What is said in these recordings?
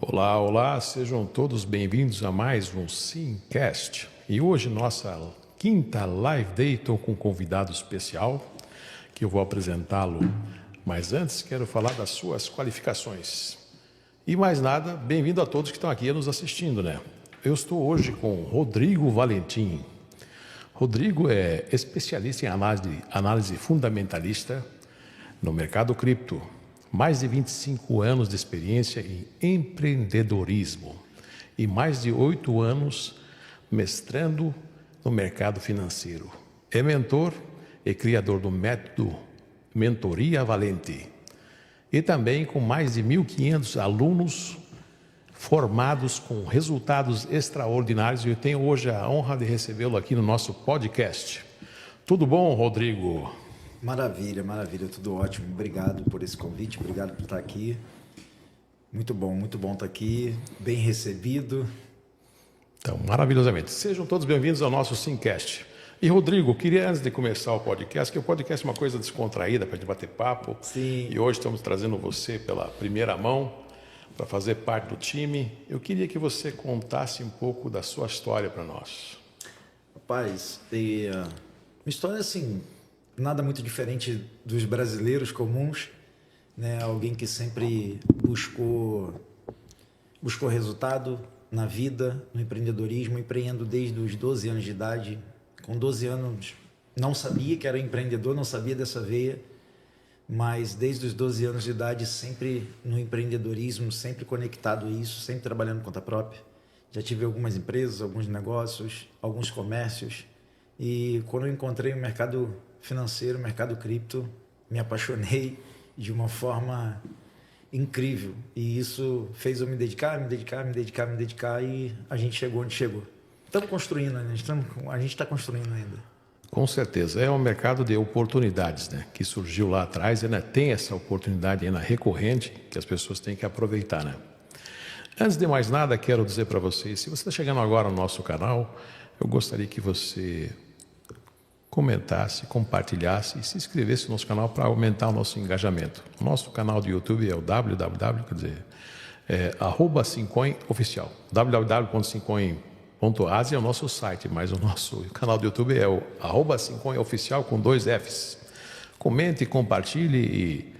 Olá, olá, sejam todos bem-vindos a mais um Simcast. E hoje, nossa quinta Live Day, estou com um convidado especial, que eu vou apresentá-lo. Mas antes, quero falar das suas qualificações. E mais nada, bem-vindo a todos que estão aqui nos assistindo, né? Eu estou hoje com Rodrigo Valentim. Rodrigo é especialista em análise fundamentalista no mercado cripto. Mais de 25 anos de experiência em empreendedorismo e mais de 8 anos mestrando no mercado financeiro. É mentor e criador do método Mentoria Valente. E também com mais de 1.500 alunos formados com resultados extraordinários. E eu tenho hoje a honra de recebê-lo aqui no nosso podcast. Tudo bom, Rodrigo? Maravilha, maravilha, tudo ótimo. Obrigado por esse convite, obrigado por estar aqui. Muito bom estar aqui, bem recebido. Então, maravilhosamente. Sejam todos bem-vindos ao nosso Simcast. E, Rodrigo, queria, antes de começar o podcast, que o podcast é uma coisa descontraída para a gente bater papo. Sim. E hoje estamos trazendo você pela primeira mão para fazer parte do time. Eu queria que você contasse um pouco da sua história para nós. Rapaz, minha história assim, nada muito diferente dos brasileiros comuns, né? Alguém que sempre buscou resultado na vida, no empreendedorismo, empreendo desde os 12 anos de idade. Com 12 anos não sabia que era empreendedor, não sabia dessa veia, mas desde os 12 anos de idade sempre no empreendedorismo, sempre conectado a isso, sempre trabalhando por conta própria. Já tive algumas empresas, alguns negócios, alguns comércios, e quando eu encontrei o mercado financeiro, o mercado cripto, me apaixonei de uma forma incrível, e isso fez eu me dedicar, e a gente chegou onde chegou. Estamos construindo, a gente está construindo ainda. Com certeza, é um mercado de oportunidades, né? Que surgiu lá atrás e ainda tem essa oportunidade ainda recorrente que as pessoas têm que aproveitar, né? Antes de mais nada, quero dizer para vocês, se você está chegando agora no nosso canal, eu gostaria que você comentasse, compartilhasse e se inscrevesse no nosso canal para aumentar o nosso engajamento. O nosso canal do YouTube é o @Simcoin-oficial. www.simcoin.asia é o nosso site, mas o nosso canal do YouTube é o @Simcoin-oficial com 2 Fs. Comente, compartilhe e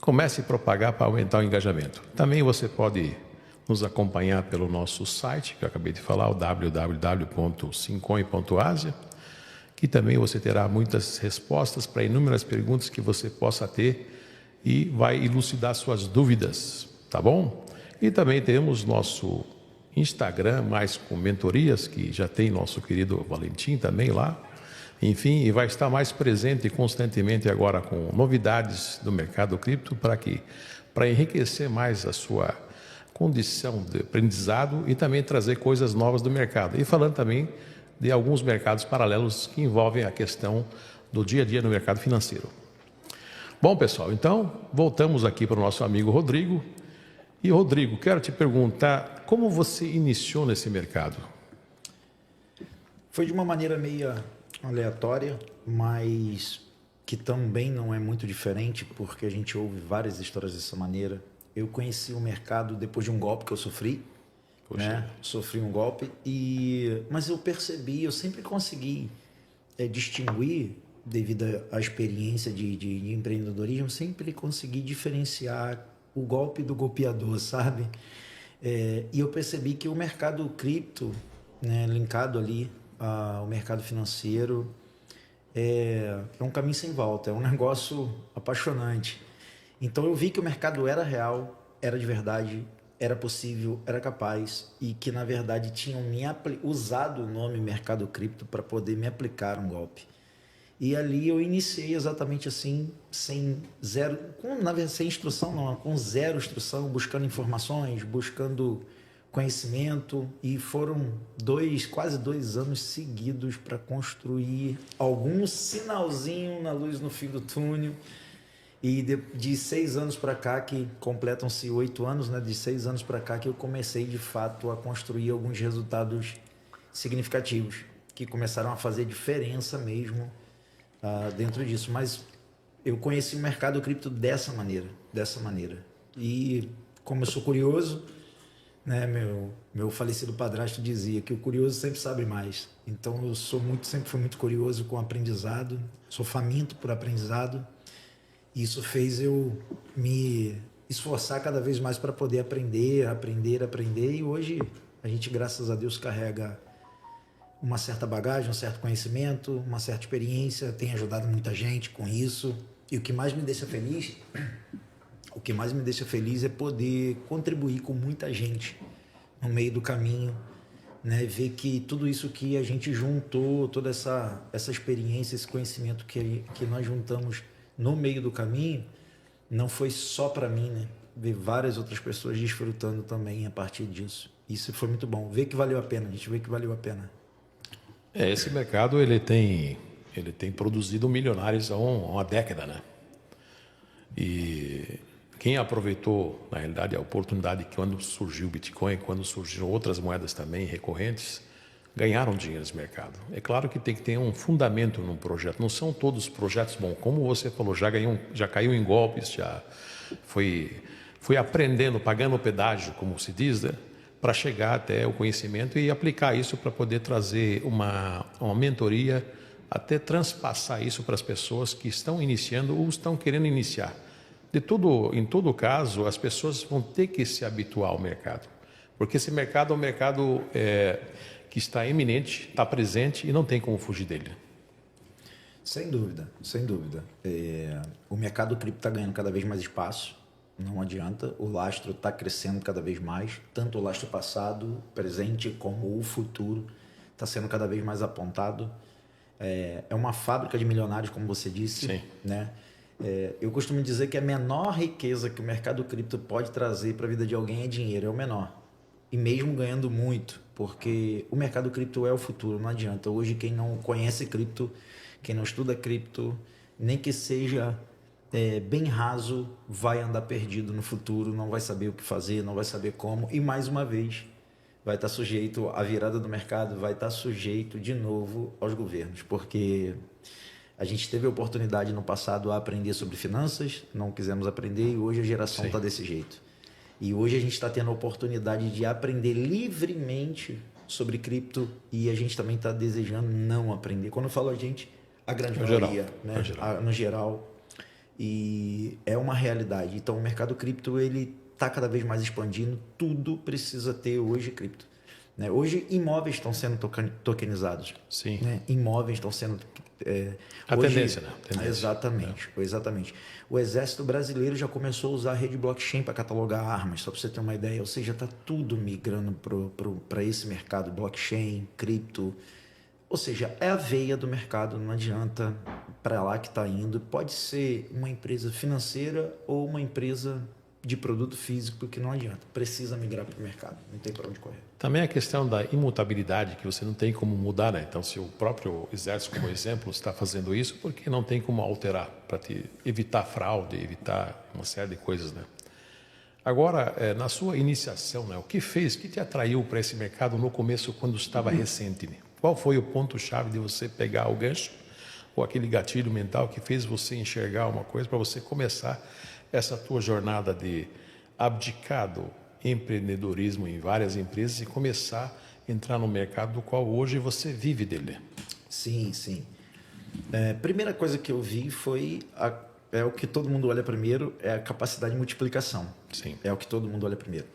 comece a propagar para aumentar o engajamento. Também você pode nos acompanhar pelo nosso site, que eu acabei de falar, o www.simcoin.asia, que também você terá muitas respostas para inúmeras perguntas que você possa ter e vai elucidar suas dúvidas, tá bom? E também temos nosso Instagram, mais com mentorias, que já tem nosso querido Valentim também lá. Enfim, e vai estar mais presente constantemente agora com novidades do mercado cripto para enriquecer mais a sua condição de aprendizado e também trazer coisas novas do mercado. E falando também de alguns mercados paralelos que envolvem a questão do dia a dia no mercado financeiro. Bom, pessoal, então voltamos aqui para o nosso amigo Rodrigo. E, Rodrigo, quero te perguntar, como você iniciou nesse mercado? Foi de uma maneira meio aleatória, mas que também não é muito diferente, porque a gente ouve várias histórias dessa maneira. Eu conheci o mercado depois de um golpe que eu sofri. Né? Sofri um golpe, mas eu percebi, eu sempre consegui distinguir, devido à experiência de empreendedorismo, sempre consegui diferenciar o golpe do golpeador, sabe? E eu percebi que o mercado cripto, né, linkado ali ao mercado financeiro, é um caminho sem volta, é um negócio apaixonante. Então eu vi que o mercado era real, era de verdade, era possível, era capaz, e que na verdade tinham usado o nome mercado cripto para poder me aplicar um golpe. E ali eu iniciei exatamente assim, sem instrução, não, com zero instrução, buscando informações, buscando conhecimento, e foram quase dois anos seguidos para construir algum sinalzinho na luz no fim do túnel. E de 6 anos para cá, que completam-se 8 anos, né? De 6 anos para cá que eu comecei de fato a construir alguns resultados significativos, que começaram a fazer diferença mesmo dentro disso. Mas eu conheci o mercado cripto dessa maneira. E como eu sou curioso, né? Meu falecido padrasto dizia que o curioso sempre sabe mais. Então eu sempre fui muito curioso com o aprendizado, sou faminto por aprendizado. E isso fez eu me esforçar cada vez mais para poder aprender. E hoje a gente, graças a Deus, carrega uma certa bagagem, um certo conhecimento, uma certa experiência, tem ajudado muita gente com isso. E o que mais me deixa feliz é poder contribuir com muita gente no meio do caminho, né? Ver que tudo isso que a gente juntou, toda essa experiência, esse conhecimento que nós juntamos no meio do caminho, não foi só para mim, né? Ver várias outras pessoas desfrutando também a partir disso. Isso foi muito bom. Ver que valeu a pena, a gente vê que valeu a pena. Esse mercado ele tem produzido milionários há uma década, né? E quem aproveitou, na realidade, a oportunidade que quando surgiu o Bitcoin, quando surgiram outras moedas também recorrentes, ganharam dinheiro nesse mercado. É claro que tem que ter um fundamento num projeto. Não são todos projetos bons. Como você falou, já caiu em golpes, já foi aprendendo, pagando o pedágio, como se diz, né? Para chegar até o conhecimento e aplicar isso para poder trazer uma mentoria, até transpassar isso para as pessoas que estão iniciando ou estão querendo iniciar. Em todo caso, as pessoas vão ter que se habituar ao mercado, porque esse mercado é um mercado que está iminente, está presente e não tem como fugir dele. Sem dúvida, sem dúvida. O mercado cripto está ganhando cada vez mais espaço, não adianta. O lastro está crescendo cada vez mais, tanto o lastro passado, presente, como o futuro está sendo cada vez mais apontado. É uma fábrica de milionários, como você disse. Sim. Né? Eu costumo dizer que a menor riqueza que o mercado cripto pode trazer para a vida de alguém é dinheiro, é o menor. E mesmo ganhando muito, porque o mercado cripto é o futuro, não adianta. Hoje quem não conhece cripto, quem não estuda cripto, nem que seja bem raso, vai andar perdido no futuro, não vai saber o que fazer, não vai saber como. E mais uma vez, vai estar sujeito à virada do mercado, vai estar sujeito de novo aos governos, porque a gente teve a oportunidade no passado a aprender sobre finanças, não quisemos aprender e hoje a geração está desse jeito. E hoje a gente está tendo a oportunidade de aprender livremente sobre cripto e a gente também está desejando não aprender. Quando eu falo a gente, a grande maioria, né? No geral. E é uma realidade. Então o mercado cripto ele está cada vez mais expandindo, tudo precisa ter hoje cripto. Né? Hoje imóveis estão sendo tokenizados. Sim. Né? Imóveis estão sendo... Tendência, né? Exatamente. O Exército Brasileiro já começou a usar a rede blockchain para catalogar armas, só para você ter uma ideia. Ou seja, está tudo migrando para esse mercado, blockchain, cripto. Ou seja, é a veia do mercado, não adianta para lá que está indo. Pode ser uma empresa financeira ou uma empresa de produto físico que não adianta. Precisa migrar para o mercado, não tem para onde correr. Também a questão da imutabilidade, que você não tem como mudar, né? Então, se o próprio Exército, como exemplo, está fazendo isso, porque não tem como alterar, para evitar fraude, evitar uma série de coisas, né? Agora, na sua iniciação, né, o que te atraiu para esse mercado no começo, quando estava recente? Né? Qual foi o ponto-chave de você pegar o gancho, ou aquele gatilho mental que fez você enxergar uma coisa, para você começar essa tua jornada de abdicado empreendedorismo em várias empresas e começar a entrar no mercado do qual hoje você vive dele? Sim. Primeira coisa que eu vi foi o que todo mundo olha primeiro, é a capacidade de multiplicação. Sim. É o que todo mundo olha primeiro.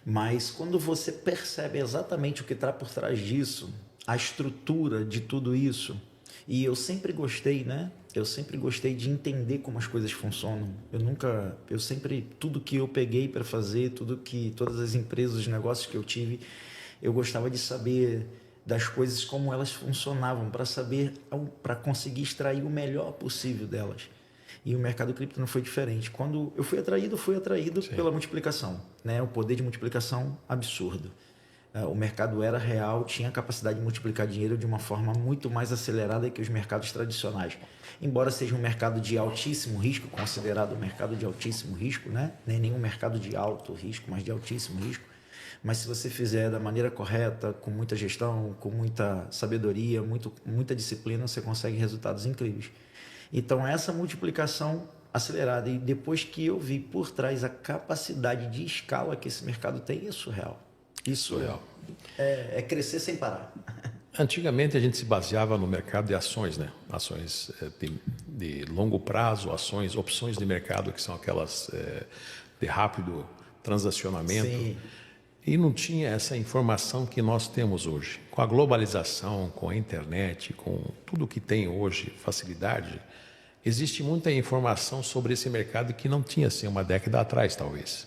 Mas quando você percebe exatamente o que está por trás disso, a estrutura de tudo isso, e eu sempre gostei, né? Eu sempre gostei de entender como as coisas funcionam. Tudo que eu peguei para fazer, todas as empresas, os negócios que eu tive, eu gostava de saber das coisas como elas funcionavam, para conseguir extrair o melhor possível delas. E o mercado cripto não foi diferente. Quando eu fui atraído Sim. pela multiplicação, né? O poder de multiplicação absurdo. O mercado era real, tinha a capacidade de multiplicar dinheiro de uma forma muito mais acelerada que os mercados tradicionais. Embora seja um mercado de altíssimo risco, considerado um mercado de altíssimo risco, né? Nem nenhum mercado de alto risco, mas de altíssimo risco. Mas se você fizer da maneira correta, com muita gestão, com muita sabedoria, muita disciplina, você consegue resultados incríveis. Então essa multiplicação acelerada, e depois que eu vi por trás a capacidade de escala que esse mercado tem, é surreal. Isso Surreal. é crescer sem parar. Antigamente a gente se baseava no mercado de ações, né? Ações de longo prazo, ações, opções de mercado, que são aquelas de rápido transacionamento. Sim. E não tinha essa informação que nós temos hoje. Com a globalização, com a internet, com tudo que tem hoje, facilidade, existe muita informação sobre esse mercado que não tinha assim uma década atrás, talvez.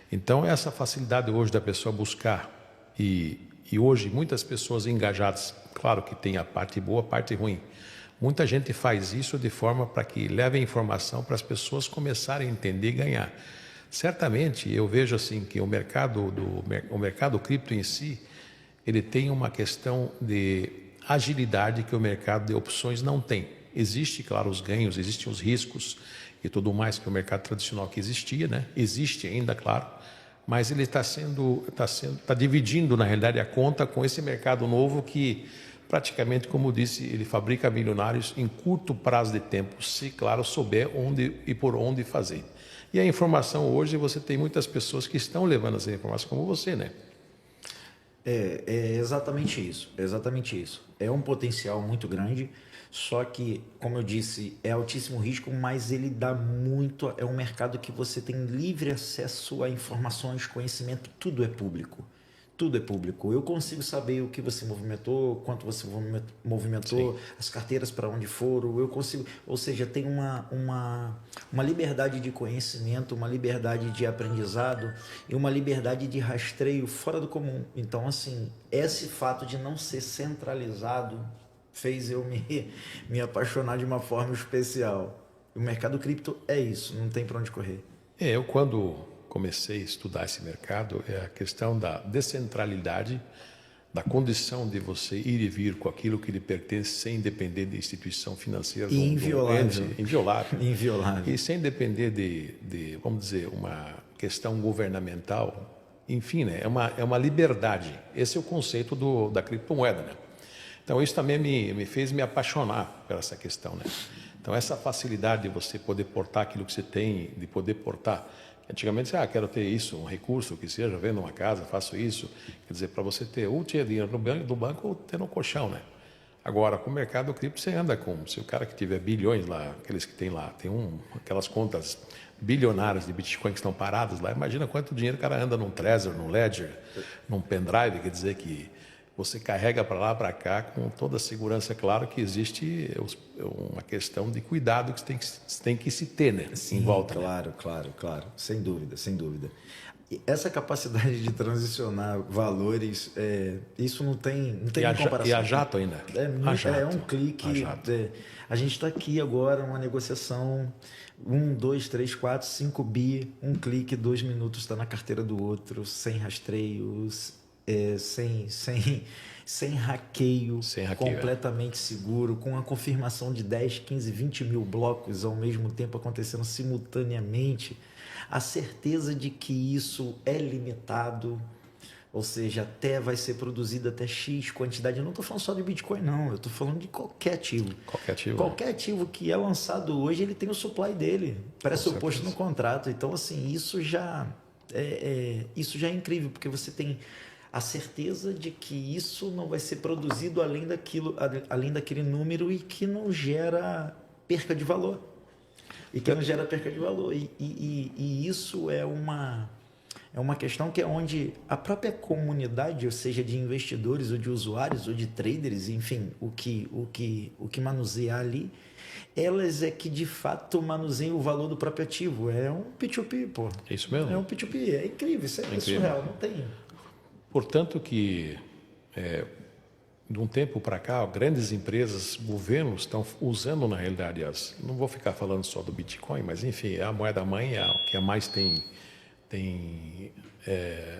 Então, essa facilidade hoje da pessoa buscar e hoje muitas pessoas engajadas, claro que tem a parte boa, a parte ruim. Muita gente faz isso de forma para que leve a informação para as pessoas começarem a entender e ganhar. Certamente, eu vejo assim que o mercado cripto em si, ele tem uma questão de agilidade que o mercado de opções não tem. Existe, claro, os ganhos, existem os riscos e tudo mais que o mercado tradicional que existia, né? Existe ainda, claro, mas ele está dividindo, na realidade, a conta com esse mercado novo que, praticamente, como disse, ele fabrica milionários em curto prazo de tempo, se, claro, souber onde e por onde fazer. E a informação hoje, você tem muitas pessoas que estão levando essa informação, como você, né? É exatamente isso, é exatamente isso. É um potencial muito grande, só que, como eu disse, é altíssimo risco, mas ele dá muito. É um mercado que você tem livre acesso a informações, conhecimento, tudo é público. Tudo é público. Eu consigo saber o que você movimentou, quanto você movimentou, Sim. as carteiras para onde foram. Eu consigo, ou seja, tem uma liberdade de conhecimento, uma liberdade de aprendizado e uma liberdade de rastreio fora do comum. Então, assim, esse fato de não ser centralizado fez eu me apaixonar de uma forma especial. O mercado cripto é isso, não tem para onde correr. Eu quando comecei a estudar esse mercado, é a questão da descentralidade, da condição de você ir e vir com aquilo que lhe pertence sem depender de instituição financeira, E inviolável. Inviolável. Inviolável. E sem depender vamos dizer, uma questão governamental. Enfim, né? É uma liberdade. Esse é o conceito da criptomoeda, né? Então, isso também me fez me apaixonar por essa questão, né? Então, essa facilidade de você poder portar aquilo que você tem, de poder portar. Antigamente, você, quero ter isso, um recurso que seja, vendo uma casa, faço isso. Quer dizer, para você ter, ou ter dinheiro no banco ou ter no colchão, né? Agora, com o mercado cripto, você anda com, se o cara que tiver bilhões lá, aqueles que tem lá, tem aquelas contas bilionárias de Bitcoin que estão paradas lá, imagina quanto dinheiro o cara anda num Trezor, num Ledger, num pendrive, quer dizer que você carrega para lá, para cá, com toda a segurança. Claro que existe uma questão de cuidado que tem que se ter, né? Sim, em volta. Claro, né? Claro. Sem dúvida, sem dúvida. E essa capacidade de transicionar valores, isso não tem comparação. E a jato ainda. É um clique. A gente está aqui agora, uma negociação, 1, 2, 3, 4, 5 bi, um clique, 2 minutos está na carteira do outro, sem rastreios, sem hackeio, completamente seguro, com a confirmação de 10, 15, 20 mil blocos ao mesmo tempo acontecendo simultaneamente, a certeza de que isso é limitado, ou seja, até vai ser produzido até X quantidade. Eu não estou falando só de Bitcoin, não, eu estou falando de qualquer ativo. Qualquer ativo que é lançado hoje, ele tem o supply dele, pressuposto no contrato. Então, assim, isso já é incrível, porque você tem a certeza de que isso não vai ser produzido além daquele número e que não gera perca de valor. E isso é uma questão que é onde a própria comunidade, ou seja, de investidores ou de usuários ou de traders, enfim, o que manuseia ali, elas é que de fato manuseiam o valor do próprio ativo. É um P2P, pô. É isso mesmo? É um P2P, é incrível, isso é surreal, não tem. Portanto que, de um tempo para cá, grandes empresas, governos estão usando, na realidade, não vou ficar falando só do Bitcoin, mas enfim, é a moeda mãe, que a mais tem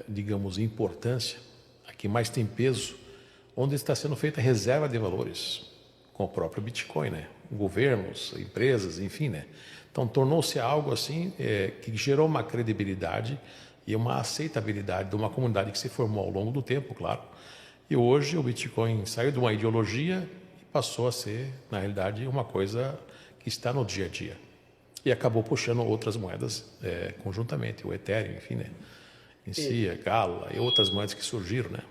digamos, importância, a que mais tem peso, onde está sendo feita reserva de valores com o próprio Bitcoin, né? Governos, empresas, enfim, né? Então, tornou-se algo assim que gerou uma credibilidade e uma aceitabilidade de uma comunidade que se formou ao longo do tempo, claro. E hoje o Bitcoin saiu de uma ideologia e passou a ser, na realidade, uma coisa que está no dia a dia. E acabou puxando outras moedas conjuntamente, o Ethereum, enfim, né? em si, a Gala e outras moedas que surgiram, né?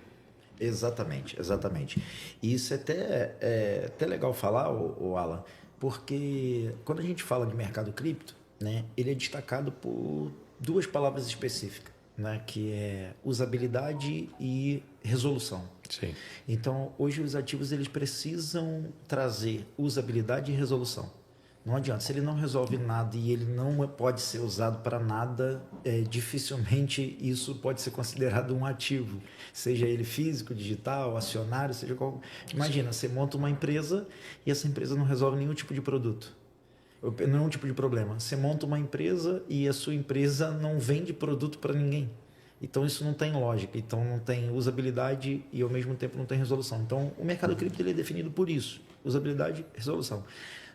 Exatamente, exatamente. E isso é até legal falar, o Alan, porque quando a gente fala de mercado cripto, né, ele é destacado por duas palavras específicas, né, que é usabilidade e resolução. Sim. Então, hoje os ativos eles precisam trazer usabilidade e resolução. Não adianta, se ele não resolve nada e ele não pode ser usado para nada, dificilmente isso pode ser considerado um ativo, seja ele físico, digital, acionário, seja qual. Imagina, você monta uma empresa e essa empresa não resolve nenhum tipo de produto, nenhum tipo de problema. Você monta uma empresa e a sua empresa não vende produto para ninguém. Então isso não tem lógica, então não tem usabilidade e ao mesmo tempo não tem resolução. Então o mercado cripto ele é definido por isso, usabilidade e resolução.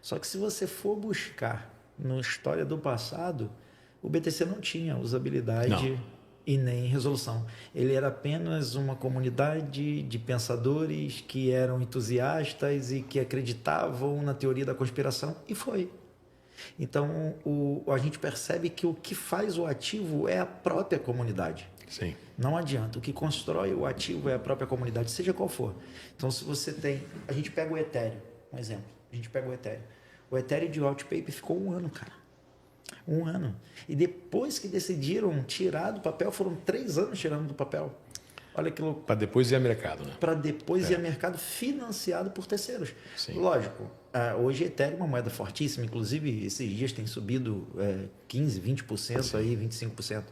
Só que se você for buscar na história do passado, o BTC não tinha usabilidade e nem resolução. Ele era apenas uma comunidade de pensadores que eram entusiastas e que acreditavam na teoria da conspiração, e foi. Então a gente percebe que o que faz o ativo é a própria comunidade. Sim. Não adianta. O que constrói o ativo é a própria comunidade, seja qual for. Então, se você tem... A gente pega o Ethereum, um exemplo. A gente pega o Ethereum. O Ethereum de white paper ficou 1 ano, cara. 1 ano. E depois que decidiram tirar do papel, foram 3 anos tirando do papel. Olha que louco. Para depois ir a mercado, né? Para depois ir a mercado financiado por terceiros. Sim. Lógico, hoje Ethereum é uma moeda fortíssima. Inclusive, esses dias tem subido 15%, 20%, aí, 25%.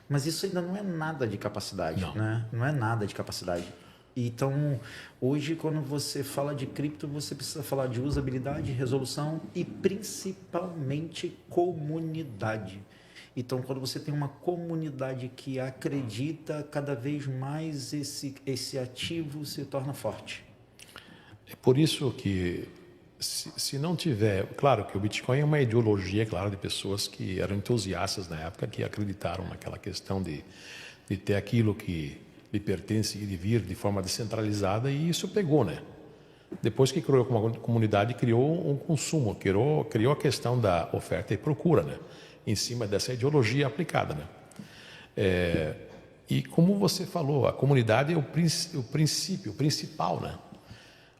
Mas isso ainda não é nada de capacidade, né? Não é nada de capacidade. Então, hoje, quando você fala de cripto, você precisa falar de usabilidade, resolução e principalmente comunidade. Então, quando você tem uma comunidade que acredita, cada vez mais esse ativo se torna forte. É por isso que, se não tiver... Claro que o Bitcoin é uma ideologia, claro, de pessoas que eram entusiastas na época, que acreditaram naquela questão de ter aquilo que lhe pertence e de vir de forma descentralizada, e isso pegou, né? Depois que criou uma comunidade, criou um consumo, criou a questão da oferta e procura, né? Em cima dessa ideologia aplicada, né? E como você falou, a comunidade é o princípio, o principal, né?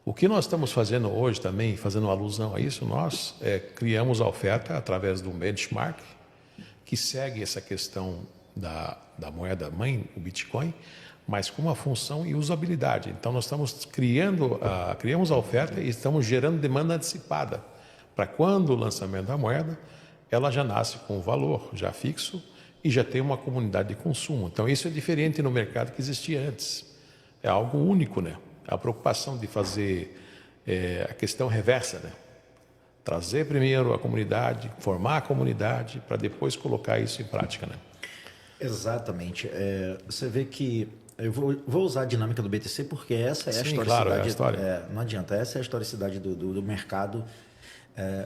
O que nós estamos fazendo hoje também, fazendo alusão a isso, nós criamos a oferta através do benchmark, que segue essa questão da moeda mãe, o Bitcoin, mas com uma função e usabilidade. Então, nós estamos criamos a oferta e estamos gerando demanda antecipada, para quando o lançamento da moeda, ela já nasce com o valor já fixo e já tem uma comunidade de consumo. Então, isso é diferente no mercado que existia antes. É algo único, né? A preocupação de fazer a questão reversa, né? Trazer primeiro a comunidade, formar a comunidade, para depois colocar isso em prática, né? Exatamente. Você vê que... Eu vou usar a dinâmica do BTC porque essa é a historicidade. Claro, é a história. Não adianta, essa é a historicidade do mercado.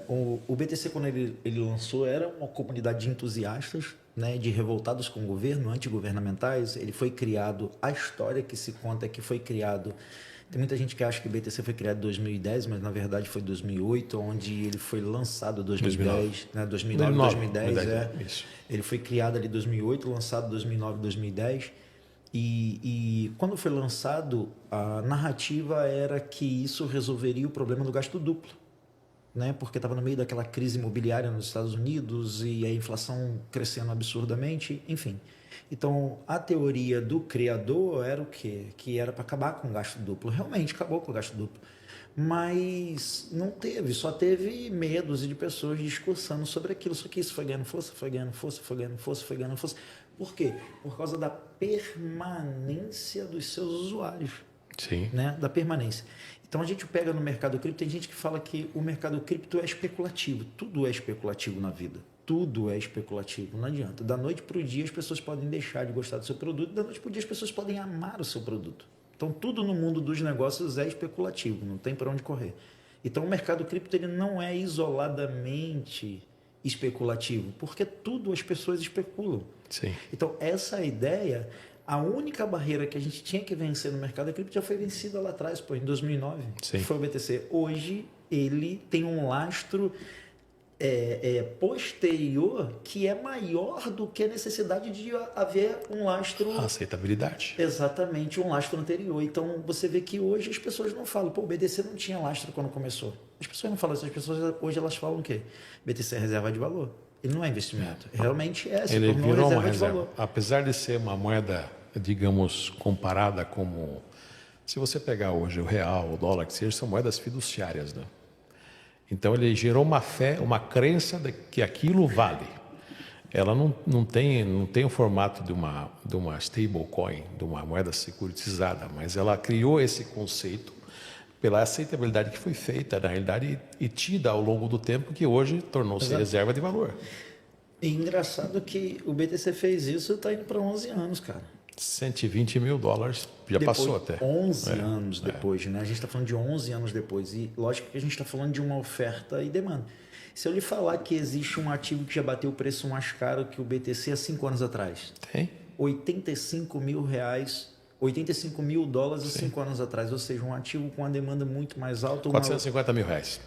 O BTC, quando ele lançou, era uma comunidade de entusiastas, né, de revoltados com o governo, antigovernamentais. Ele foi criado, a história que se conta é que foi criado... Tem muita gente que acha que o BTC foi criado em 2010, mas na verdade foi 2008, onde ele foi lançado em 2010, 2009, 2010. Isso. Ele foi criado ali em 2008, lançado em 2009, 2010. E quando foi lançado, a narrativa era que isso resolveria o problema do gasto duplo, né? Porque estava no meio daquela crise imobiliária nos Estados Unidos e a inflação crescendo absurdamente, enfim. Então, a teoria do criador era o quê? Que era para acabar com o gasto duplo. Realmente acabou com o gasto duplo. Mas não teve, só teve medos de pessoas discursando sobre aquilo. Só que isso foi ganhando força, foi ganhando força, foi ganhando força, foi ganhando força. Por quê? Por causa da permanência dos seus usuários. Sim. Né? Da permanência. Então, a gente pega no mercado cripto, tem gente que fala que o mercado cripto é especulativo. Tudo é especulativo na vida. Tudo é especulativo, não adianta. Da noite para o dia as pessoas podem deixar de gostar do seu produto, da noite para o dia as pessoas podem amar o seu produto. Então tudo no mundo dos negócios é especulativo, não tem para onde correr. Então o mercado cripto ele não é isoladamente especulativo, porque tudo as pessoas especulam. Sim. Então essa ideia, a única barreira que a gente tinha que vencer no mercado cripto já foi vencida lá atrás, em 2009, Sim. que foi o BTC. Hoje ele tem um lastro posterior que é maior do que a necessidade de haver um lastro. A aceitabilidade. Exatamente, um lastro anterior. Então você vê que hoje as pessoas não falam, pô, o BTC não tinha lastro quando começou. As pessoas não falam isso, as pessoas hoje elas falam o quê? BTC é reserva de valor. Ele não é investimento. Realmente é, Ele virou uma reserva. Valor. Apesar de ser uma moeda, digamos, comparada como... Se você pegar hoje o real, o dólar, que seja, são moedas fiduciárias, né? Então ele gerou uma fé, uma crença de que aquilo vale. Ela não tem o formato de uma stablecoin, de uma moeda securitizada, mas ela criou esse conceito pela aceitabilidade que foi feita, na realidade, e tida ao longo do tempo, que hoje tornou-se reserva de valor. E engraçado que o BTC fez isso e está indo para 11 anos, cara. 120 mil dólares, já depois, passou até. 11 anos depois, né? A gente está falando de 11 anos depois. E lógico que a gente está falando de uma oferta e demanda. Se eu lhe falar que existe um ativo que já bateu o preço mais caro que o BTC há 5 anos atrás. Tem. 85 mil reais, 85 mil dólares há 5 anos atrás. Ou seja, um ativo com uma demanda muito mais alta. 450 mil reais.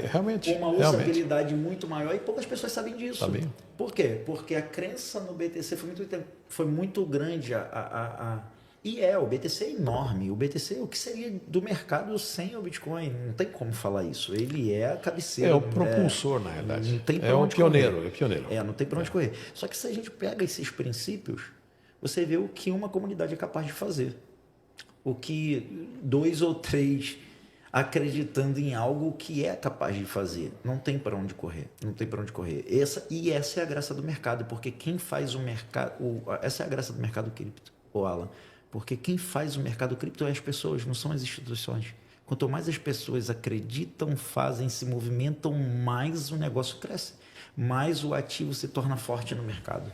Realmente. Uma usabilidade muito maior e poucas pessoas sabem disso. Sabia. Por quê? Porque a crença no BTC foi muito grande. O BTC é enorme. O BTC, o que seria do mercado sem o Bitcoin? Não tem como falar isso. Ele é a cabeceira. É o propulsor, na verdade. Não tem é o pioneiro. Não tem para onde correr. Só que se a gente pega esses princípios, você vê o que uma comunidade é capaz de fazer. O que 2 ou 3 acreditando em algo que é capaz de fazer. Não tem para onde correr. Não tem para onde correr. Essa é a graça do mercado, porque quem faz o mercado... Essa é a graça do mercado cripto, Alan. Porque quem faz o mercado cripto é as pessoas, não são as instituições. Quanto mais as pessoas acreditam, fazem, se movimentam, mais o negócio cresce. Mais o ativo se torna forte no mercado.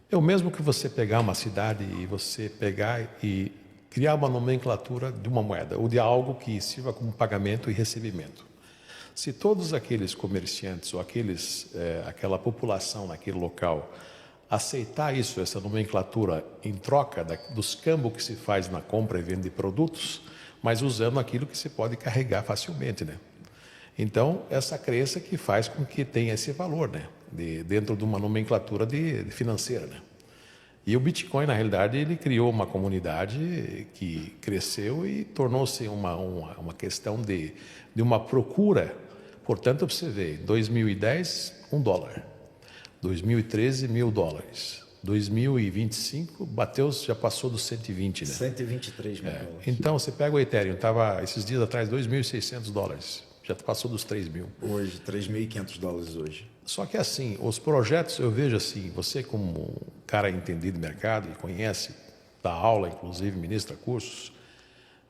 É o mesmo que você pegar uma cidade e você pegar e criar uma nomenclatura de uma moeda ou de algo que sirva como pagamento e recebimento. Se todos aqueles comerciantes ou aquela população naquele local aceitar isso, essa nomenclatura, em troca dos câmbios que se faz na compra e venda de produtos, mas usando aquilo que se pode carregar facilmente, né? Então, essa crença que faz com que tenha esse valor, né? Dentro de uma nomenclatura financeira, né? E o Bitcoin, na realidade, ele criou uma comunidade que cresceu e tornou-se uma questão de uma procura. Portanto, você vê, em 2010, $1. 2013, $1.000. 2025, já passou dos 120, né? 123 mil dólares. Então, você pega o Ethereum, estava esses dias atrás $2.600. Já passou dos 3 mil. Hoje, $3.500 hoje. Só que assim, os projetos, eu vejo assim, você como cara entendido de mercado e conhece, dá aula, inclusive ministra cursos,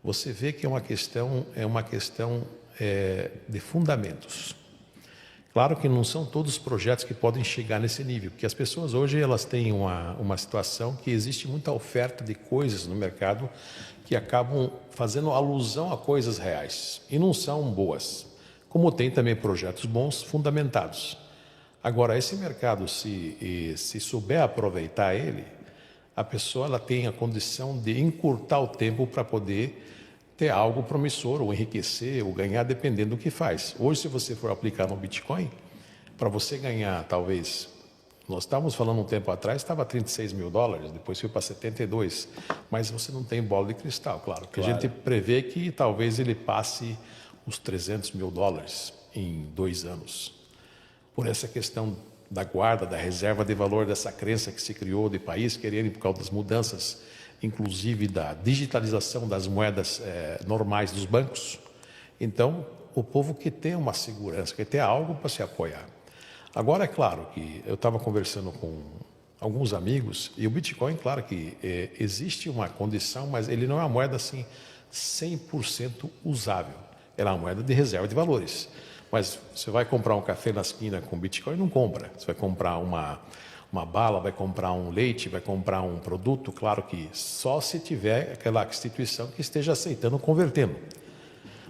você vê que é uma questão de fundamentos. Claro que não são todos os projetos que podem chegar nesse nível, porque as pessoas hoje elas têm uma situação que existe muita oferta de coisas no mercado que acabam fazendo alusão a coisas reais e não são boas, como tem também projetos bons fundamentados. Agora, esse mercado, se souber aproveitar ele, a pessoa ela tem a condição de encurtar o tempo para poder ter algo promissor, ou enriquecer, ou ganhar, dependendo do que faz. Hoje, se você for aplicar no Bitcoin, para você ganhar, talvez, nós estávamos falando um tempo atrás, estava $36 mil, depois foi para 72, mas você não tem bola de cristal, claro. A gente prevê que talvez ele passe os $300 mil em 2 anos. Por essa questão da guarda, da reserva de valor, dessa crença que se criou de país, querendo por causa das mudanças, inclusive da digitalização das moedas normais dos bancos. Então, o povo quer ter uma segurança, quer ter algo para se apoiar. Agora, é claro que eu estava conversando com alguns amigos, e o Bitcoin, claro que existe uma condição, mas ele não é uma moeda assim 100% usável. Ela é uma moeda de reserva de valores. Mas você vai comprar um café na esquina com Bitcoin? Não compra. Você vai comprar uma bala, vai comprar um leite, vai comprar um produto, claro que só se tiver aquela instituição que esteja aceitando, convertendo.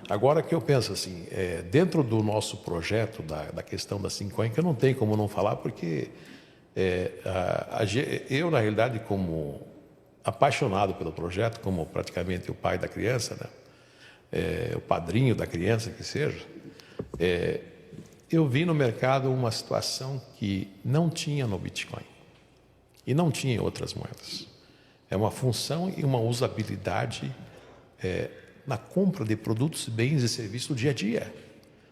Agora que eu penso assim, dentro do nosso projeto, da questão da 5Coin, que eu não tenho como não falar, porque eu, na realidade, como apaixonado pelo projeto, como praticamente o pai da criança, né? O padrinho da criança que seja, eu vi no mercado uma situação que não tinha no Bitcoin e não tinha em outras moedas. É uma função e uma usabilidade na compra de produtos, bens e serviços do dia a dia.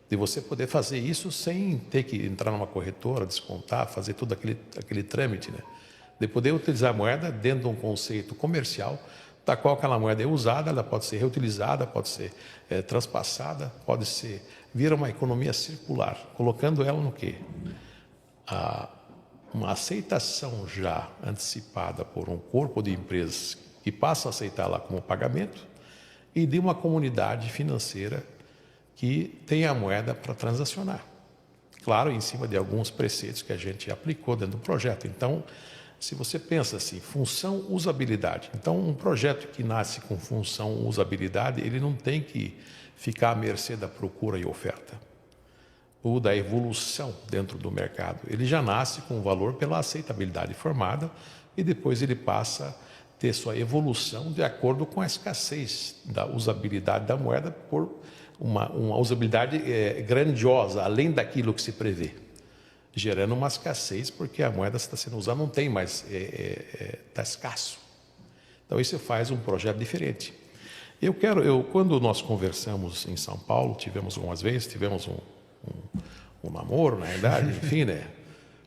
De você poder fazer isso sem ter que entrar numa corretora, descontar, fazer todo aquele trâmite, né? De poder utilizar a moeda dentro de um conceito comercial, da qual aquela moeda é usada, ela pode ser reutilizada, pode ser transpassada, pode ser vir uma economia circular, colocando ela no quê? Uma aceitação já antecipada por um corpo de empresas que passa a aceitá-la como pagamento e de uma comunidade financeira que tem a moeda para transacionar. Claro, em cima de alguns preceitos que a gente aplicou dentro do projeto. Então, se você pensa assim, função, usabilidade. Então, um projeto que nasce com função, usabilidade, ele não tem que ficar à mercê da procura e oferta ou da evolução dentro do mercado. Ele já nasce com valor pela aceitabilidade formada e depois ele passa a ter sua evolução de acordo com a escassez da usabilidade da moeda por uma usabilidade grandiosa, além daquilo que se prevê, gerando uma escassez porque a moeda está sendo usada, não tem mais, está escasso. Então isso faz um projeto diferente. Quando nós conversamos em São Paulo, tivemos um namoro, na verdade, enfim, né?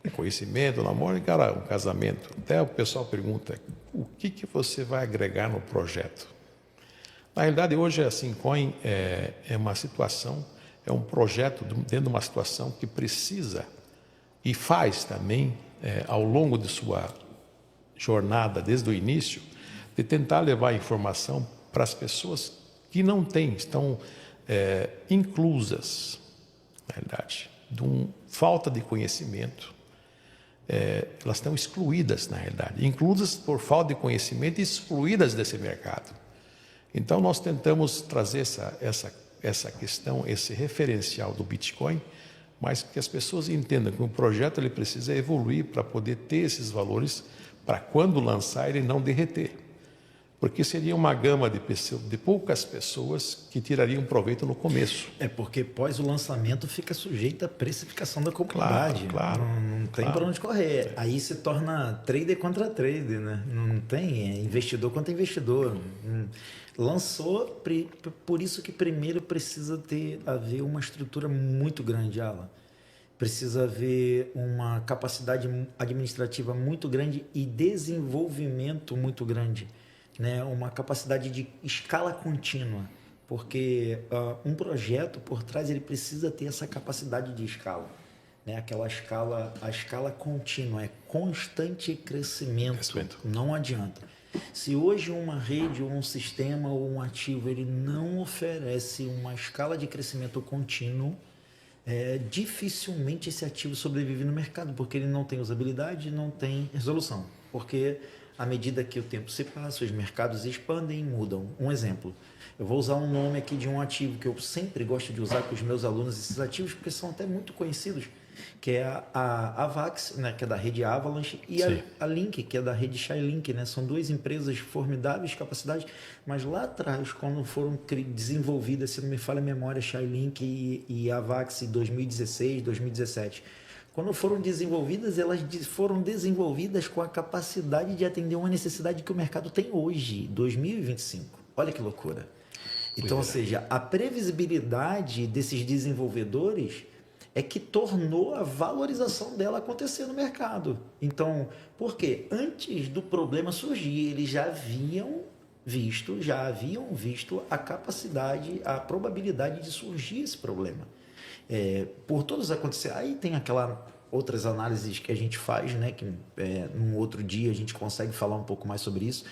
Um conhecimento, um namoro e, cara, um casamento. Até o pessoal pergunta, o que você vai agregar no projeto? Na realidade, hoje a Syncoin é uma situação, é um projeto dentro de uma situação que precisa e faz também, ao longo de sua jornada, desde o início, de tentar levar informação para as pessoas que não têm, estão inclusas, na realidade, de falta de conhecimento. Elas estão excluídas, na realidade, inclusas por falta de conhecimento e excluídas desse mercado. Então, nós tentamos trazer essa questão, esse referencial do Bitcoin, mas que as pessoas entendam que o projeto ele precisa evoluir para poder ter esses valores, para quando lançar ele não derreter. Porque seria uma gama de poucas pessoas que tirariam proveito no começo. Porque pós o lançamento fica sujeito à precificação da comunidade. Claro. Não tem para onde correr. Aí se torna trader contra trader, né? Não tem investidor contra investidor. Lançou, por isso que primeiro precisa haver uma estrutura muito grande, Alan. Precisa haver uma capacidade administrativa muito grande e desenvolvimento muito grande. Né, uma capacidade de escala contínua, porque um projeto por trás ele precisa ter essa capacidade de escala, né, a escala contínua, é constante crescimento. Não adianta. Se hoje uma rede ou um sistema ou um ativo ele não oferece uma escala de crescimento contínuo, dificilmente esse ativo sobrevive no mercado, porque ele não tem usabilidade, não tem resolução, porque à medida que o tempo se passa, os mercados expandem e mudam. Um exemplo, eu vou usar um nome aqui de um ativo que eu sempre gosto de usar com os meus alunos, esses ativos, porque são até muito conhecidos, que é a Avax, né, que é da rede Avalanche, e a Link, que é da rede Chainlink, né? São duas empresas de formidáveis capacidades, mas lá atrás, quando foram desenvolvidas, se não me falha a memória, Chainlink e Avax em 2016, 2017, quando foram desenvolvidas, elas foram desenvolvidas com a capacidade de atender uma necessidade que o mercado tem hoje, 2025. Olha que loucura. Então, ou seja, a previsibilidade desses desenvolvedores é que tornou a valorização dela acontecer no mercado. Então, por quê? Antes do problema surgir, eles já haviam visto a capacidade, a probabilidade de surgir esse problema. Por todos acontecer, aí tem outras análises que a gente faz, né, que num outro dia a gente consegue falar um pouco mais sobre isso,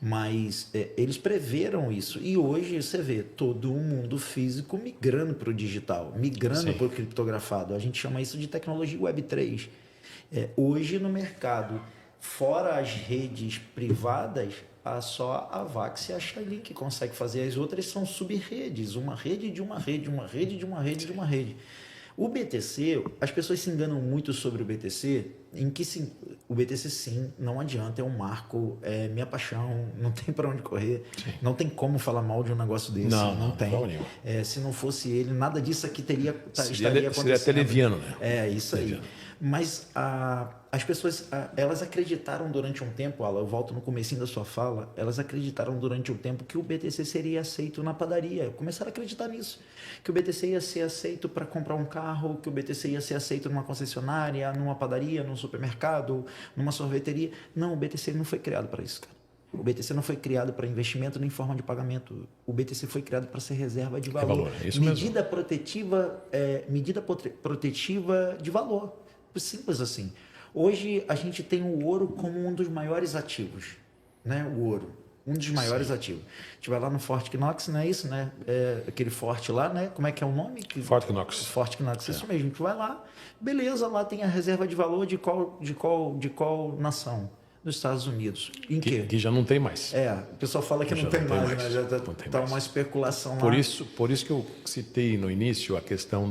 mas eles preveram isso e hoje você vê todo o mundo físico migrando para o digital, migrando para o criptografado. A gente chama isso de tecnologia Web3. Hoje no mercado, fora as redes privadas, só a Avax e a Chainlink que consegue fazer. As outras são sub-redes, uma rede de uma rede, uma rede de uma rede de uma rede. O BTC, as pessoas se enganam muito sobre o BTC, o BTC sim, não adianta, é um marco, é minha paixão, não tem para onde correr, Sim. não tem como falar mal de um negócio desse, não tem. Se não fosse ele, nada disso aqui estaria acontecendo. Seria até leviano, né? É, isso aí. Mas as pessoas, elas acreditaram durante um tempo, Alan, eu volto no comecinho da sua fala, elas acreditaram durante um tempo que o BTC seria aceito na padaria. Começaram a acreditar nisso. Que o BTC ia ser aceito para comprar um carro, que o BTC ia ser aceito numa concessionária, numa padaria, num supermercado, numa sorveteria. Não, o BTC não foi criado para isso, cara. O BTC não foi criado para investimento nem forma de pagamento. O BTC foi criado para ser reserva de valor. É isso medida mesmo. protetiva de valor. Simples assim. Hoje a gente tem o ouro como um dos maiores ativos, né? O ouro, um dos maiores ativos. A gente vai lá no Fort Knox, não é isso, né? Aquele forte lá, né? Como é que é o nome? Fort Knox. Fort Knox, isso mesmo. A gente vai lá, beleza, lá tem a reserva de valor de qual nação? Dos Estados Unidos. Em quê? Que já não tem mais. O pessoal fala que não tem mais, né? Já tá uma especulação lá. Por isso que eu citei no início a questão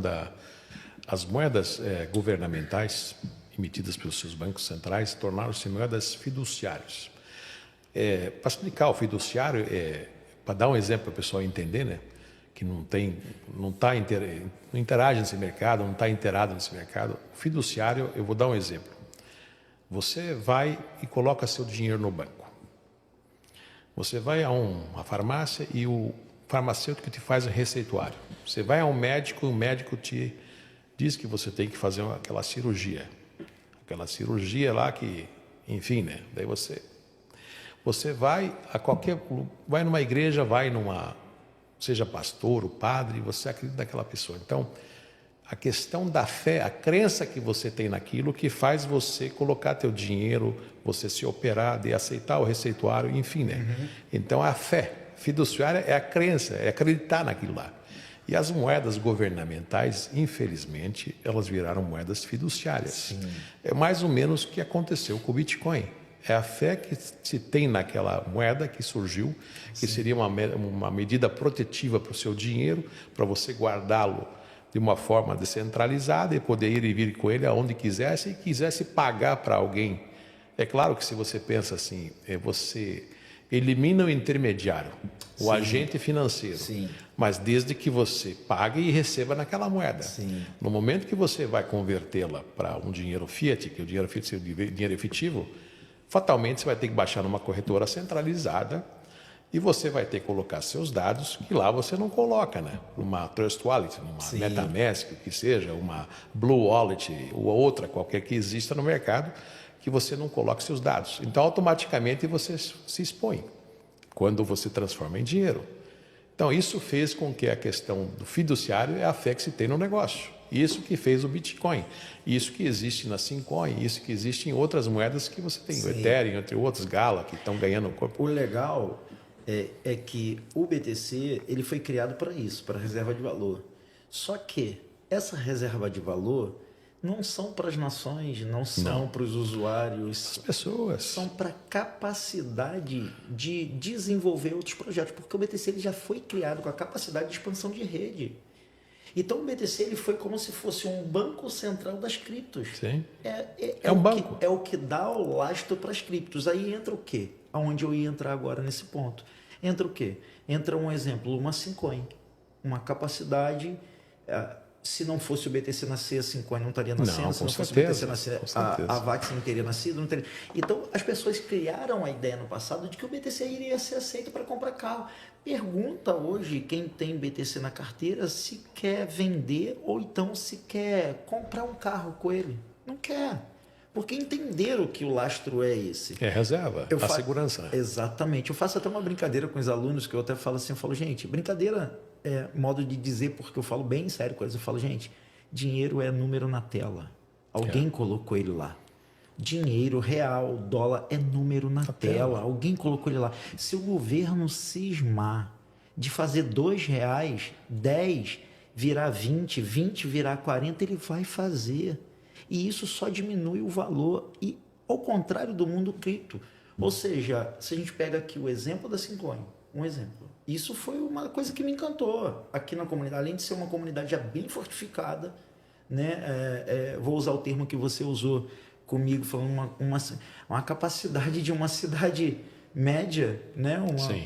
as moedas governamentais emitidas pelos seus bancos centrais tornaram-se moedas fiduciárias. Para explicar o fiduciário, para dar um exemplo para o pessoal entender, né, que não interage nesse mercado, não está inteirado nesse mercado. O fiduciário, eu vou dar um exemplo. Você vai e coloca seu dinheiro no banco. Você vai a uma farmácia e o farmacêutico te faz um receituário. Você vai a um médico e o médico te diz que você tem que fazer aquela cirurgia. Aquela cirurgia lá que, enfim, né? Daí você vai vai numa igreja, seja pastor ou padre, você acredita naquela pessoa. Então, a questão da fé, a crença que você tem naquilo que faz você colocar teu dinheiro, você se operar, de aceitar o receituário, enfim, né? Uhum. Então, a fé fiduciária é a crença, é acreditar naquilo lá. E as moedas governamentais, infelizmente, elas viraram moedas fiduciárias. Sim. É mais ou menos o que aconteceu com o Bitcoin. É a fé que se tem naquela moeda que surgiu, que seria uma medida protetiva para o seu dinheiro, para você guardá-lo de uma forma descentralizada e poder ir e vir com ele aonde quisesse e quisesse pagar para alguém. É claro que se você pensa assim, você elimina o intermediário, o agente financeiro, mas desde que você pague e receba naquela moeda. Sim. No momento que você vai convertê-la para um dinheiro fiat, que o dinheiro fiat é o dinheiro efetivo, fatalmente você vai ter que baixar numa corretora centralizada e você vai ter que colocar seus dados, que lá você não coloca, né? Uma Trust Wallet, uma MetaMask, que seja, uma Blue Wallet ou outra qualquer que exista no mercado, que você não coloque seus dados. Então, automaticamente, você se expõe quando você transforma em dinheiro. Então, isso fez com que a questão do fiduciário é a fé que se tem no negócio. Isso que fez o Bitcoin. Isso que existe na Simcoin, isso que existe em outras moedas que você tem. O Ethereum, entre outros, Gala, que estão ganhando corpo. O legal é que o BTC ele foi criado para isso, para reserva de valor. Só que essa reserva de valor não são para as nações, não são para os usuários. As pessoas. São para a capacidade de desenvolver outros projetos, porque o BTC ele já foi criado com a capacidade de expansão de rede. Então o BTC ele foi como se fosse um banco central das criptos. Sim. É um banco. É o que dá o lastro para as criptos. Aí entra o quê? Aonde eu ia entrar agora nesse ponto. Entra o quê? Entra um exemplo, uma Simcoin. Uma capacidade... Se não fosse o BTC nascer, a Simcoin não estaria nascendo. Não, se não fosse certeza, o BTC nascer, a VAX não teria nascido. Não teria... Então, as pessoas criaram a ideia no passado de que o BTC iria ser aceito para comprar carro. Pergunta hoje quem tem BTC na carteira se quer vender ou então se quer comprar um carro com ele. Não quer. Porque entenderam que o lastro é esse. É reserva, a segurança. Né? Exatamente. Eu faço até uma brincadeira com os alunos, que eu até falo assim, eu falo, gente, brincadeira é modo de dizer, porque eu falo bem sério com eles. Eu falo, gente, dinheiro é número na tela. Alguém colocou ele lá. Dinheiro real, dólar é número na tela. Alguém colocou ele lá. Se o governo cismar de fazer R$2, 10 virar 20, 20 virar 40, ele vai fazer. E isso só diminui o valor, e ao contrário do mundo cripto. Ou seja, se a gente pega aqui o exemplo da Simcoin, um exemplo. Isso foi uma coisa que me encantou aqui na comunidade. Além de ser uma comunidade já bem fortificada, né? Vou usar o termo que você usou comigo, falando uma capacidade de uma cidade média, né?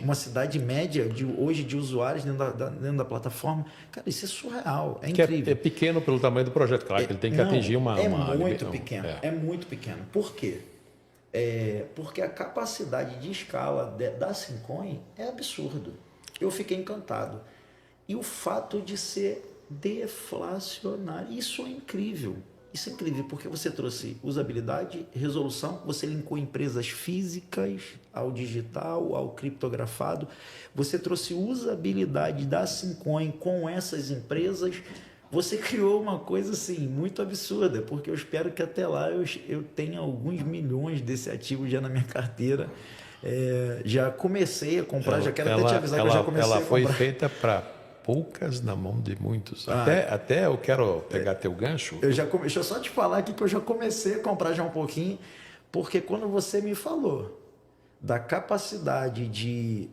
Uma cidade média hoje de usuários dentro da plataforma. Cara, isso é surreal, é incrível. É pequeno pelo tamanho do projeto, claro que ele tem que atingir uma... muito pequeno, é muito pequeno. Por quê? Porque a capacidade de escala da Syncoin é absurdo. Eu fiquei encantado. E o fato de ser deflacionário, isso é incrível. Isso é incrível, porque você trouxe usabilidade, resolução, você linkou empresas físicas ao digital, ao criptografado, você trouxe usabilidade da Syncoin com essas empresas, você criou uma coisa assim muito absurda, porque eu espero que até lá eu tenha alguns milhões desse ativo já na minha carteira. Já comecei a comprar, já quero até te avisar que eu já comecei a comprar. Ela foi feita para poucas na mão de muitos. Até eu quero pegar teu gancho. Deixa eu só te falar aqui que eu já comecei a comprar já um pouquinho, porque quando você me falou da capacidade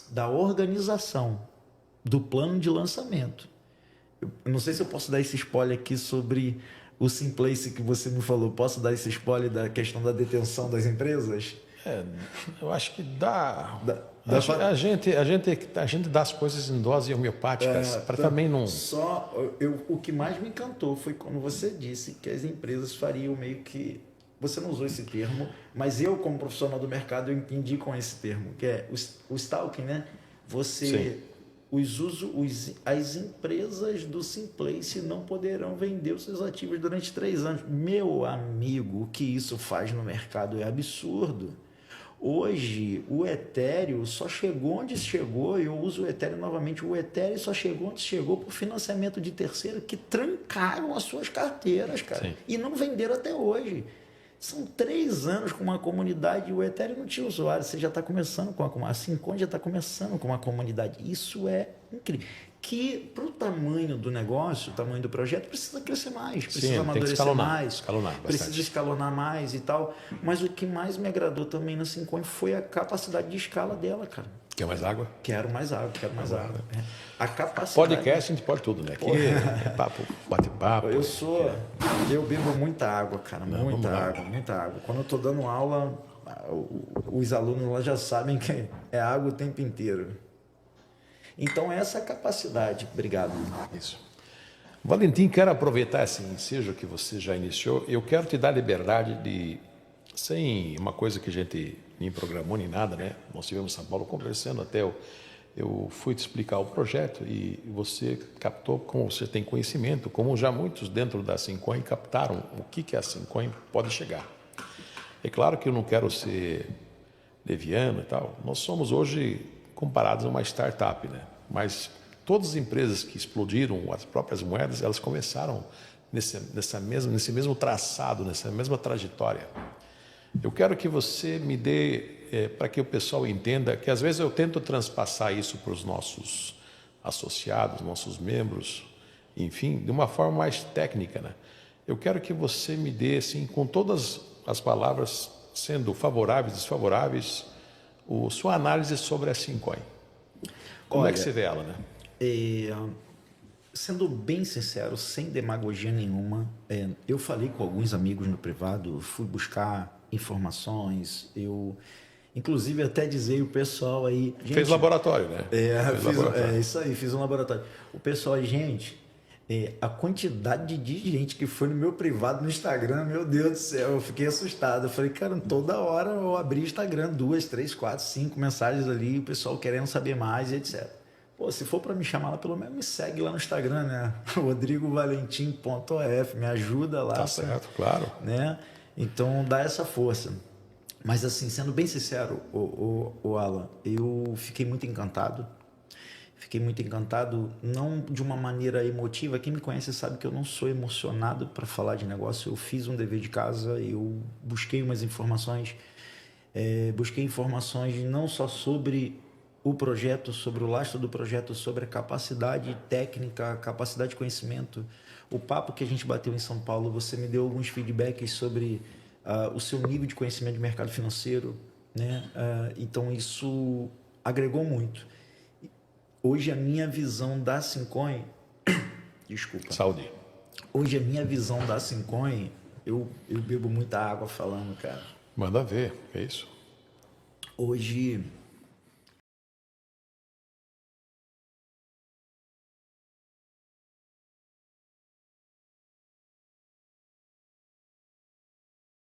da organização do plano de lançamento, eu não sei se eu posso dar esse spoiler aqui sobre o Simplace que você me falou. Posso dar esse spoiler da questão da detenção das empresas? Eu acho que dá. A gente dá as coisas em doses homeopáticas para também não. O que mais me encantou foi quando você disse que as empresas fariam meio que. Você não usou esse termo, mas eu, como profissional do mercado, eu entendi com esse termo, que é o stalking, né? Você. As empresas do Simplace não poderão vender os seus ativos durante 3 anos. Meu amigo, o que isso faz no mercado é absurdo. Hoje, o Ethereum só chegou onde chegou, eu uso o Ethereum novamente, o Ethereum só chegou onde chegou por financiamento de terceiro que trancaram as suas carteiras, cara. Sim. E não venderam até hoje. São 3 anos com uma comunidade e o Ethereum não tinha usuário. Você já está começando com a Syncoin já está começando com uma comunidade. Isso é incrível. Que para o tamanho do negócio, o tamanho do projeto, precisa crescer mais, precisa amadurecer mais, precisa escalonar mais e tal. Mas o que mais me agradou também na Syncoin foi a capacidade de escala dela, cara. Quer mais água? Quero mais água. A capacidade... Podcast a gente pode tudo, né? Aqui é papo, bate-papo. Eu bebo muita água, cara. Muita água. Quando eu estou dando aula, os alunos lá já sabem que é água o tempo inteiro. Então, essa capacidade... Obrigado. Isso. Valentim, quero aproveitar esse ensejo que você já iniciou. Eu quero te dar liberdade de, sem uma coisa que a gente nem programou nem nada, né? Nós estivemos em São Paulo conversando até eu fui te explicar o projeto e você captou, como você tem conhecimento, como já muitos dentro da Syncoin captaram o que a Syncoin pode chegar. É claro que eu não quero ser leviano e tal. Nós somos hoje comparados a uma startup, né? Mas todas as empresas que explodiram as próprias moedas, elas começaram nesse mesmo traçado, nessa mesma trajetória. Eu quero que você me dê, para que o pessoal entenda, que às vezes eu tento transpassar isso para os nossos associados, nossos membros, enfim, de uma forma mais técnica, né? Eu quero que você me dê, assim, com todas as palavras, sendo favoráveis, desfavoráveis, sua análise sobre a Syncoin. Como é que você vê ela, né? Sendo bem sincero, sem demagogia nenhuma, eu falei com alguns amigos no privado, fui buscar informações, inclusive até dizer o pessoal aí... Gente, fez laboratório, né? Isso aí, fiz um laboratório. O pessoal aí, gente, a quantidade de gente que foi no meu privado no Instagram, meu Deus do céu, eu fiquei assustado. Eu falei, cara, toda hora eu abri o Instagram, 2, 3, 4, 5 mensagens ali, o pessoal querendo saber mais e etc. Pô, se for para me chamar lá, pelo menos me segue lá no Instagram, né? rodrigovalentim.of, me ajuda lá. Tá certo, claro. Né? Então, dá essa força. Mas assim, sendo bem sincero, o Alan, eu fiquei muito encantado. Fiquei muito encantado, não de uma maneira emotiva. Quem me conhece sabe que eu não sou emocionado para falar de negócio. Eu fiz um dever de casa, eu busquei umas informações. Busquei informações não só sobre o projeto, sobre o lastro do projeto, sobre a capacidade técnica, a capacidade de conhecimento. O papo que a gente bateu em São Paulo, você me deu alguns feedbacks sobre o seu nível de conhecimento de mercado financeiro, né? Então, isso agregou muito. Hoje, a minha visão da Syncoin, Desculpa. Saúde. Hoje a minha visão da Sincoin, eu bebo muita água falando, cara. Manda ver, é isso. Hoje